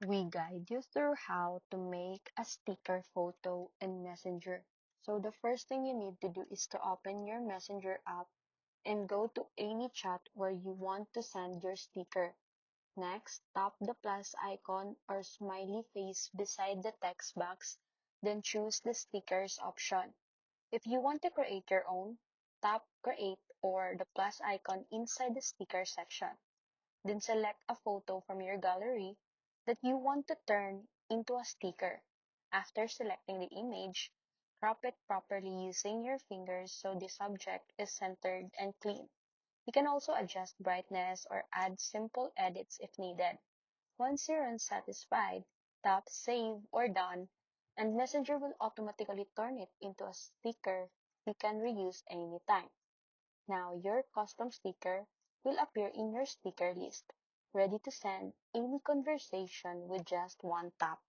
We guide you through how to make a sticker photo in Messenger. So the first thing you need to do is to open your Messenger app and go to any chat where you want to send your sticker. Next, tap the plus icon or smiley face beside the text box, then choose the stickers option. If you want to create your own, tap create or the plus icon inside the sticker section. Then select a photo from your gallery that you want to turn into a sticker. After selecting the image, crop it properly using your fingers so the subject is centered and clean. You can also adjust brightness or add simple edits if needed. Once you're unsatisfied, tap Save or Done, and Messenger will automatically turn it into a sticker you can reuse anytime. Now your custom sticker will appear in your sticker list, ready to send any conversation with just one tap.